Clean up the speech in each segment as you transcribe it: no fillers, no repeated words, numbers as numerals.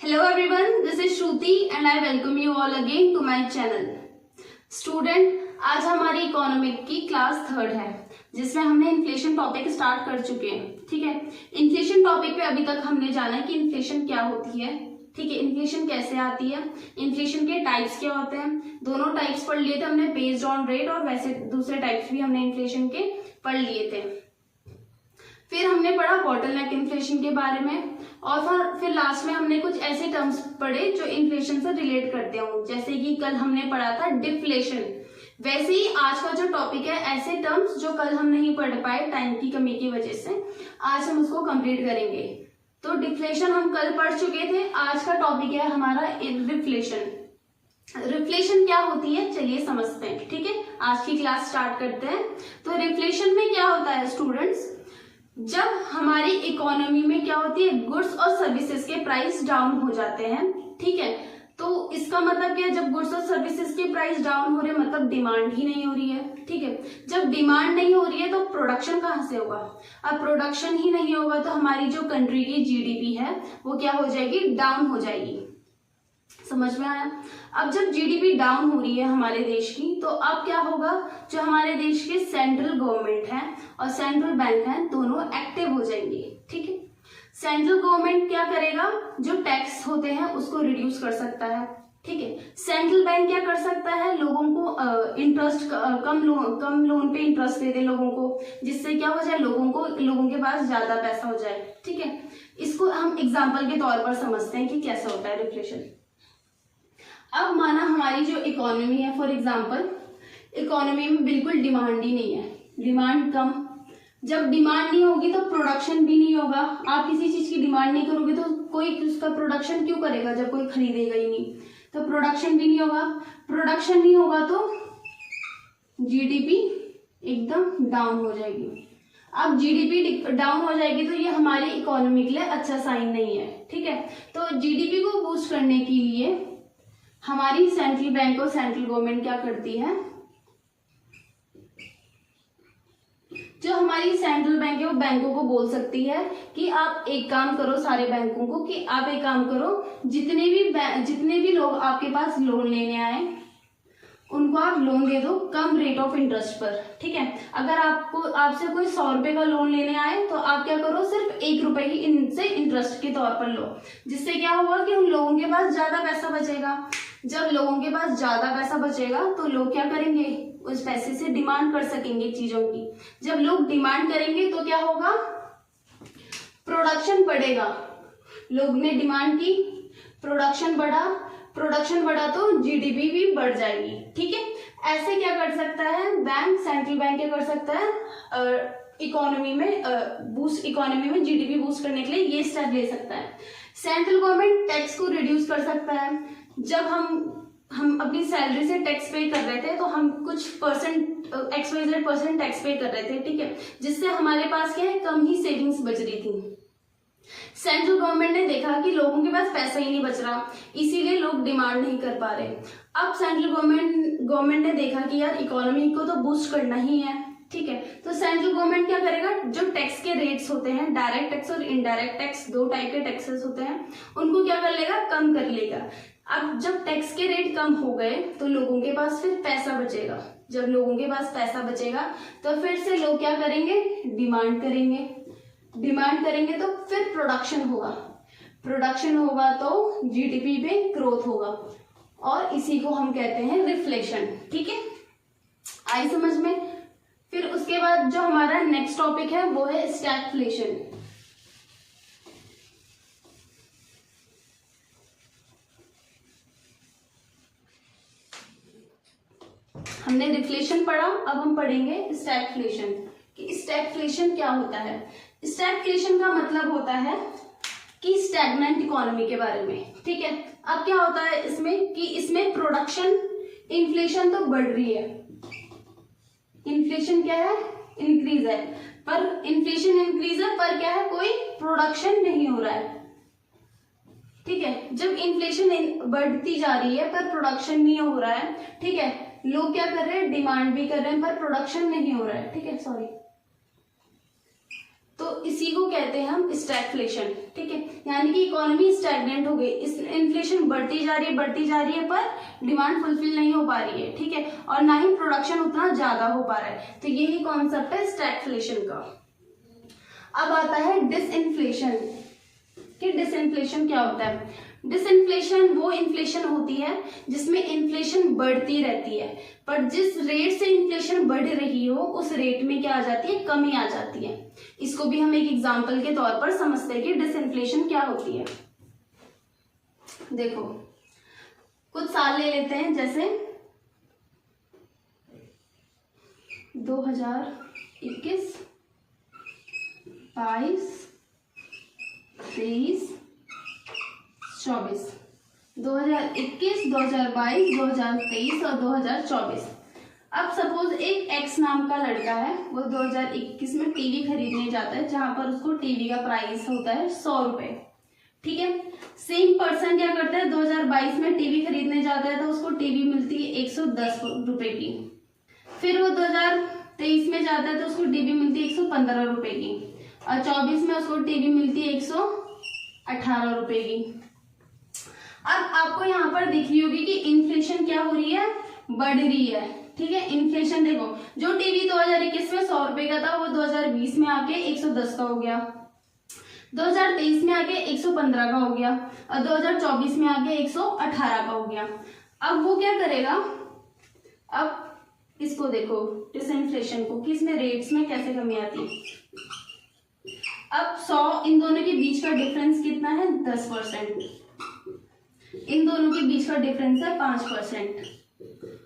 Hello everyone, this is Shruti and I welcome you all again to my channel. Student, आज हमारी economic की class 3rd है जिसमें हमने इन्फ्लेशन टॉपिक स्टार्ट कर चुके हैं. ठीक है, इन्फ्लेशन टॉपिक पे अभी तक हमने जाना है कि इन्फ्लेशन क्या होती है. ठीक है, इन्फ्लेशन कैसे आती है, इन्फ्लेशन के टाइप्स क्या होते हैं, दोनों टाइप्स पढ़ लिए थे हमने बेस्ड ऑन रेट, और वैसे दूसरे टाइप्स भी हमने इन्फ्लेशन के पढ़ लिए थे. फिर हमने पढ़ा बॉटलनेक इन्फ्लेशन के बारे में, और फिर लास्ट में हमने कुछ ऐसे टर्म्स पढ़े जो इन्फ्लेशन से रिलेट करते हों. जैसे कि कल हमने पढ़ा था डिफ्लेशन, वैसे ही आज का जो टॉपिक है ऐसे टर्म्स जो कल हम नहीं पढ़ पाए टाइम की कमी की वजह से, आज हम उसको कंप्लीट करेंगे. तो डिफ्लेशन हम कल पढ़ चुके थे, आज का टॉपिक है हमारा रिफ्लेशन. रिफ्लेशन क्या होती है चलिए समझते हैं. ठीक है, आज की क्लास स्टार्ट करते हैं. तो रिफ्लेशन में क्या होता है स्टूडेंट्स, जब हमारी इकोनॉमी में क्या होती है, गुड्स और सर्विसेज के प्राइस डाउन हो जाते हैं. ठीक है, तो इसका मतलब क्या है, जब गुड्स और सर्विसेज के प्राइस डाउन हो रहे हैं मतलब डिमांड ही नहीं हो रही है. ठीक है, जब डिमांड नहीं हो रही है तो प्रोडक्शन कहाँ से होगा. अब प्रोडक्शन ही नहीं होगा तो हमारी जो कंट्री की जीडीपी है वो क्या हो जाएगी, डाउन हो जाएगी. समझ में आया. अब जब जीडीपी डाउन हो रही है हमारे देश की, तो अब क्या होगा, जो हमारे देश के सेंट्रल गवर्नमेंट है और सेंट्रल बैंक है दोनों एक्टिव हो जाएंगे. ठीक है, सेंट्रल गवर्नमेंट क्या करेगा, जो टैक्स होते हैं उसको रिड्यूस कर सकता है. ठीक है, सेंट्रल बैंक क्या कर सकता है, लोगों को इंटरेस्ट कम लोन पे इंटरेस्ट दे दे लोगों को, जिससे क्या हो जाए, लोगों के पास ज्यादा पैसा हो जाए. ठीक है, इसको हम एग्जाम्पल के तौर पर समझते हैं कि कैसे होता है रिफ्लेशन. अब माना हमारी जो इकोनॉमी है, फॉर एग्जाम्पल इकोनॉमी में बिल्कुल डिमांड ही नहीं है, डिमांड कम. जब डिमांड नहीं होगी तो प्रोडक्शन भी नहीं होगा. आप किसी चीज की डिमांड नहीं करोगे तो कोई उसका प्रोडक्शन क्यों करेगा जब कोई खरीदेगा ही नहीं. तो प्रोडक्शन भी नहीं होगा, प्रोडक्शन नहीं होगा तो जीडीपी एकदम डाउन हो जाएगी. अब जीडीपी डाउन हो जाएगी तो ये हमारी इकोनॉमी के लिए अच्छा साइन नहीं है. ठीक है, तो जीडीपी को बूस्ट करने के लिए हमारी सेंट्रल बैंक और सेंट्रल गवर्नमेंट क्या करती है, जो हमारी सेंट्रल बैंक है वो बैंकों को बोल सकती है कि आप एक काम करो, सारे बैंकों को कि आप एक काम करो, जितने भी लोग आपके पास लोन लेने आए उनको आप लोन दे दो कम रेट ऑफ इंटरेस्ट पर. ठीक है, अगर आपसे कोई 100 रुपए का लोन लेने आए तो आप क्या करो, सिर्फ 1 रुपए ही इनसे इंटरेस्ट के तौर पर लो. जिससे क्या होगा कि उन लोगों के पास ज्यादा पैसा बचेगा. जब लोगों के पास ज्यादा पैसा बचेगा तो लोग क्या करेंगे, उस पैसे से डिमांड कर सकेंगे चीजों की. जब लोग डिमांड करेंगे तो क्या होगा, प्रोडक्शन बढ़ेगा. लोग ने डिमांड की, प्रोडक्शन बढ़ा तो जीडीपी भी बढ़ जाएगी. ठीक है, ऐसे क्या कर सकता है बैंक, सेंट्रल बैंक क्या कर सकता है, इकोनॉमी में जीडीपी बूस्ट करने के लिए ये स्टेप ले सकता है. सेंट्रल गवर्नमेंट टैक्स को रिड्यूस कर सकता है. जब हम अपनी सैलरी से टैक्स पे कर रहे थे तो हम कुछ XYZ% टैक्स पे कर रहे थे. ठीक है, जिससे हमारे पास क्या है, कम ही सेविंग्स बच रही थी. सेंट्रल गवर्नमेंट ने देखा कि लोगों के पास पैसा ही नहीं बच रहा, इसीलिए लोग डिमांड नहीं कर पा रहे. अब सेंट्रल गवर्नमेंट ने देखा कि यार इकोनॉमी को तो बूस्ट करना ही है. ठीक है, तो सेंट्रल गवर्नमेंट क्या करेगा, जो टैक्स के रेट्स होते हैं, डायरेक्ट टैक्स और इनडायरेक्ट टैक्स, 2 टाइप के टैक्सेस होते हैं, उनको क्या कर लेगा, कम कर लेगा. अब जब टैक्स के रेट कम हो गए तो लोगों के पास फिर पैसा बचेगा. जब लोगों के पास पैसा बचेगा तो फिर से लोग क्या करेंगे, डिमांड करेंगे तो फिर प्रोडक्शन होगा तो जीडीपी पे ग्रोथ होगा, और इसी को हम कहते हैं रिफ्लेशन. ठीक है, आई समझ में. फिर उसके बाद जो हमारा नेक्स्ट टॉपिक है वो है स्टैगफ्लेशन. हमने रिफ्लेशन पढ़ा, अब हम पढ़ेंगे स्टैगफ्लेशन. कि स्टैगफ्लेशन क्या होता है. स्टैगफ्लेशन का मतलब होता है कि स्टैग्नेंट इकोनॉमी के बारे में. ठीक है, अब क्या होता है इसमें कि इसमें प्रोडक्शन, इन्फ्लेशन तो बढ़ रही है, इन्फ्लेशन क्या है, इंक्रीज है, पर इन्फ्लेशन इंक्रीज है पर क्या है, कोई प्रोडक्शन नहीं हो रहा है. ठीक है, जब इन्फ्लेशन बढ़ती जा रही है पर प्रोडक्शन नहीं हो रहा है. ठीक है, लोग क्या कर रहे हैं, डिमांड भी कर रहे हैं पर प्रोडक्शन नहीं हो रहा है. ठीक है, सॉरी, तो इसी को कहते हैं हम स्टैगफ्लेशन, ठीक है। यानी कि इकोनॉमी स्टैग्नेंट हो गई, इन्फ्लेशन बढ़ती जा रही है पर डिमांड फुलफिल नहीं हो पा रही है, ठीक है, और ना ही प्रोडक्शन उतना ज्यादा हो पा रहा है। तो यही कॉन्सेप्ट है स्टैगफ्लेशन का। अब आता है डिसइन्फ्लेशन, कि डिसइन्फ्लेशन क्या होता है। डिसइन्फ्लेशन वो इन्फ्लेशन होती है जिसमें इन्फ्लेशन बढ़ती रहती है, पर जिस रेट से इन्फ्लेशन बढ़ रही हो उस रेट में क्या आ जाती है, कमी आ जाती है। इसको भी हम एक एग्जांपल के तौर पर समझते हैं कि डिसइन्फ्लेशन क्या होती है। देखो कुछ साल ले लेते हैं, जैसे 2021, 22, 23, 24, 2021, 2022, 2023 और 2024। अब सपोज एक एक्स नाम का लड़का है, वो 2021 में टीवी खरीदने जाता है, जहां पर उसको टीवी का प्राइस होता है 100 रुपए, ठीक है। सेम पर्सन क्या करता है, 2022 में टीवी खरीदने जाता है तो उसको टीवी मिलती है 110 रुपए की। फिर वो 2023 में जाता है तो उसको टीवी मिलती है 115 रुपए की, और 24 में उसको टीवी मिलती है 118 रुपए की। अब आपको यहाँ पर दिख रही होगी कि इन्फ्लेशन क्या हो रही है, बढ़ रही है, ठीक है। इन्फ्लेशन देखो, जो टीवी 2021 में 100 रुपए का था वो 2020 में आके 110 का हो गया, 2023 में आके 115 का हो गया, और 2024 में आके 118 का हो गया। अब वो क्या करेगा, अब इसको देखो डिसइन्फ्लेशन को, कि इसमें रेट्स में कैसे कमी आती है। अब 100, इन दोनों के बीच का डिफरेंस कितना है, 10%। इन दोनों के बीच का डिफरेंस है 5%,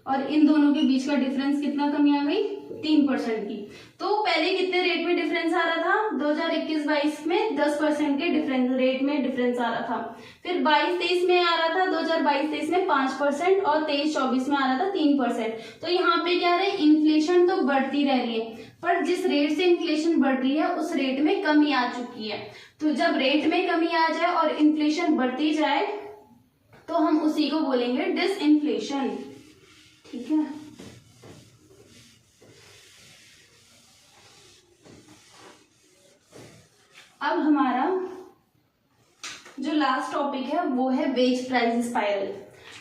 और इन दोनों के बीच का डिफरेंस कितना कमी आ गई, 3% की। तो पहले कितने रेट में डिफरेंस आ रहा था, 2021-22 में 10% के डिफरेंस रेट में डिफरेंस आ रहा था। फिर 22-23 में आ रहा था, 2022-23 में 5%, और 23-24 में आ रहा था 3%। तो यहाँ पे क्या है, इन्फ्लेशन तो बढ़ती रह रही है, पर जिस रेट से इन्फ्लेशन बढ़ रही है उस रेट में कमी आ चुकी है। तो जब रेट में कमी आ जाए और इन्फ्लेशन बढ़ती जाए तो हम उसी को बोलेंगे डिसइन्फ्लेशन, ठीक है। अब हमारा जो लास्ट टॉपिक है वो है wage price spiral.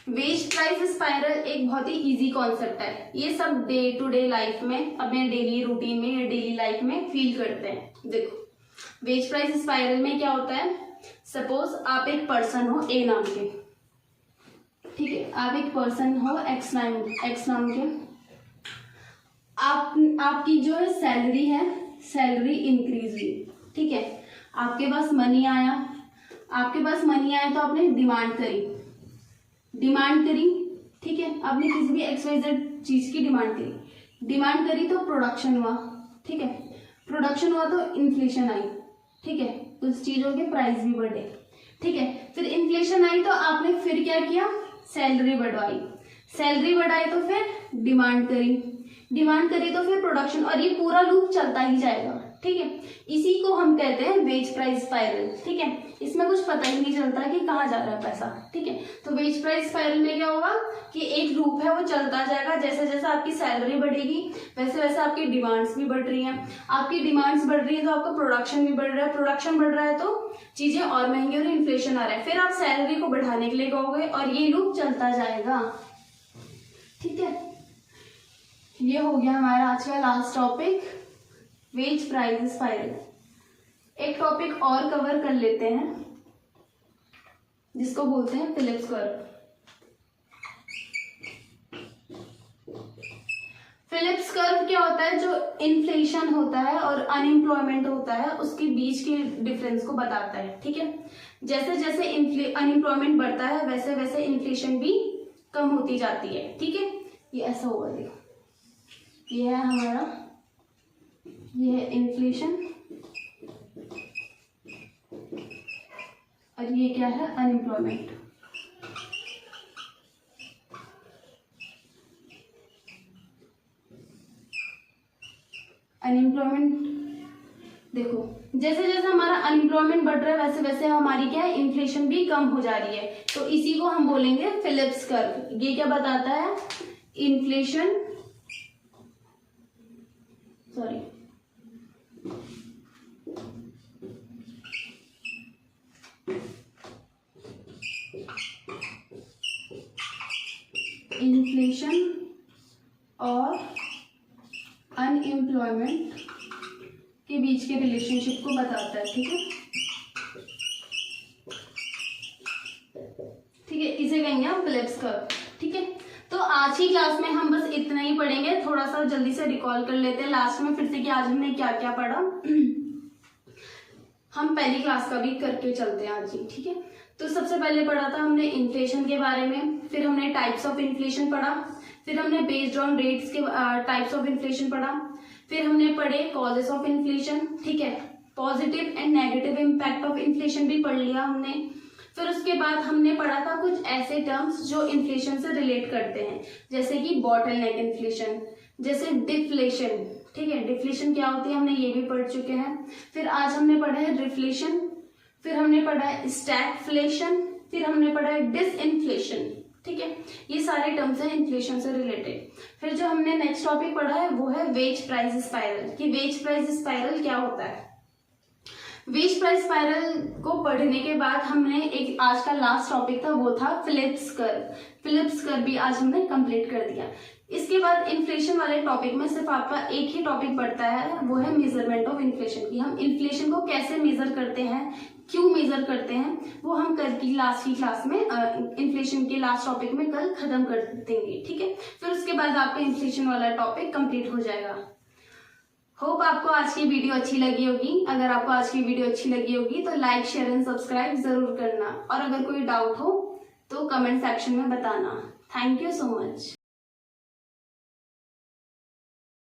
Wage price spiral एक बहुत ही इजी कॉन्सेप्ट है, ये सब डे टू डे लाइफ में, अपने डेली रूटीन में या डेली लाइफ में फील करते हैं। देखो वेज प्राइस स्पाइरल में क्या होता है, सपोज आप एक पर्सन हो ए नाम के, ठीक है, आप एक पर्सन हो एक्स नाम के, आपकी जो है सैलरी है, सैलरी इंक्रीज हुई, ठीक है। आपके पास मनी आया, तो आपने डिमांड करी, ठीक है, आपने किसी भी XYZ चीज की डिमांड करी तो प्रोडक्शन हुआ, ठीक है, प्रोडक्शन हुआ तो इन्फ्लेशन आई, ठीक है, कुछ चीजों के प्राइस भी बढ़े, ठीक है। फिर इन्फ्लेशन आई तो आपने फिर क्या किया, सैलरी बढ़ाई तो फिर डिमांड करी तो फिर प्रोडक्शन, और ये पूरा लूप चलता ही जाएगा, ठीक है। इसी को हम कहते हैं वेज प्राइस स्पाइरल, ठीक है। इसमें कुछ पता ही नहीं चलता कि कहाँ जा रहा है पैसा, ठीक है। तो वेज प्राइस स्पाइरल में क्या होगा कि एक लूप है वो चलता जाएगा, जैसे जैसे आपकी सैलरी बढ़ेगी वैसे वैसे आपकी डिमांड्स भी बढ़ रही हैं, आपकी डिमांड्स बढ़ रही है तो आपका प्रोडक्शन भी बढ़ रहा है, प्रोडक्शन बढ़ रहा है तो चीजें और महंगी और इन्फ्लेशन आ रहा है, फिर आप सैलरी को बढ़ाने के लिए कहोगे और ये लूप चलता जाएगा, ठीक है। ये हो गया हमारा आज का last topic, wage price spiral. एक टॉपिक और कवर कर लेते हैं जिसको बोलते हैं फिलिप्स कर्व। फिलिप्स कर्व क्या होता है, जो इन्फ्लेशन होता है और अनएम्प्लॉयमेंट होता है उसके बीच के डिफरेंस को बताता है, ठीक है। जैसे जैसे अनएम्प्लॉयमेंट बढ़ता है वैसे वैसे इन्फ्लेशन भी कम होती जाती है, ठीक है। ये ऐसा होगा, देखो ये है हमारा, ये है इन्फ्लेशन और ये क्या है, अनएम्प्लॉयमेंट। देखो जैसे जैसे हमारा अनएम्प्लॉयमेंट बढ़ रहा है वैसे वैसे हमारी क्या है, इन्फ्लेशन भी कम हो जा रही है, तो इसी को हम बोलेंगे फिलिप्स कर्व। ये क्या बताता है, इन्फ्लेशन, इन्फ्लेशन और अनएम्प्लॉयमेंट के बीच के रिलेशनशिप को बताता है। ठीक है, ठीक है, इसे कहेंगे हम फिलिप्स कर्व। ठीक है, तो आज की क्लास में हम बस इतना ही पढ़ेंगे। थोड़ा सा जल्दी से रिकॉल कर लेते हैं लास्ट में फिर से कि आज हमने क्या क्या पढ़ा। हम पहली क्लास का भी करके चलते हैं आज ही। ठीक है, तो सबसे पहले पढ़ा था हमने इन्फ्लेशन के बारे में, फिर हमने टाइप्स ऑफ इन्फ्लेशन पढ़ा, फिर हमने बेस्ड ऑन रेट्स के टाइप्स ऑफ इन्फ्लेशन पढ़ा, फिर हमने पढ़े कॉजेस ऑफ इन्फ्लेशन। ठीक है, positive and negative impact of inflation भी पढ़ लिया हमने। फिर उसके बाद हमने पढ़ा था कुछ ऐसे टर्म्स जो इन्फ्लेशन से रिलेट करते हैं, जैसे कि बॉटलनेक इन्फ्लेशन, जैसे डिफ्लेशन। ठीक है, डिफ्लेशन क्या होती है हमने ये भी पढ़ चुके हैं। फिर आज हमने पढ़ा है रिफ्लेशन, फिर हमने पढ़ा है स्टैगफ्लेशन, फिर हमने पढ़ा है डिसइन्फ्लेशन। ठीक है, ये सारे टर्म्स हैं इन्फ्लेशन से रिलेटेड। फिर जो हमने नेक्स्ट टॉपिक पढ़ा है वो है वेज प्राइस स्पाइरल, कि वेज प्राइस स्पाइरल क्या होता है। वेज प्राइस स्पाइरल को पढ़ने के बाद हमने एक आज का लास्ट टॉपिक था वो था फिलिप्स कर्व। फिलिप्स कर्व भी आज हमने कंप्लीट कर दिया। इसके बाद इन्फ्लेशन वाले टॉपिक में सिर्फ आपका एक ही टॉपिक पड़ता है, वो है मेजरमेंट ऑफ इन्फ्लेशन, कि हम इन्फ्लेशन को कैसे मेजर करते हैं, क्यों मेजर करते हैं, वो हम कल की लास्ट की क्लास में इन्फ्लेशन के लास्ट टॉपिक में कल खत्म कर देंगे। ठीक है, फिर उसके बाद आपका इन्फ्लेशन वाला टॉपिक कंप्लीट हो जाएगा। होप आपको आज की वीडियो अच्छी लगी होगी। अगर आपको आज की वीडियो अच्छी लगी होगी तो लाइक शेयर एंड सब्सक्राइब जरूर करना, और अगर कोई डाउट हो तो कमेंट सेक्शन में बताना। Thank you so much.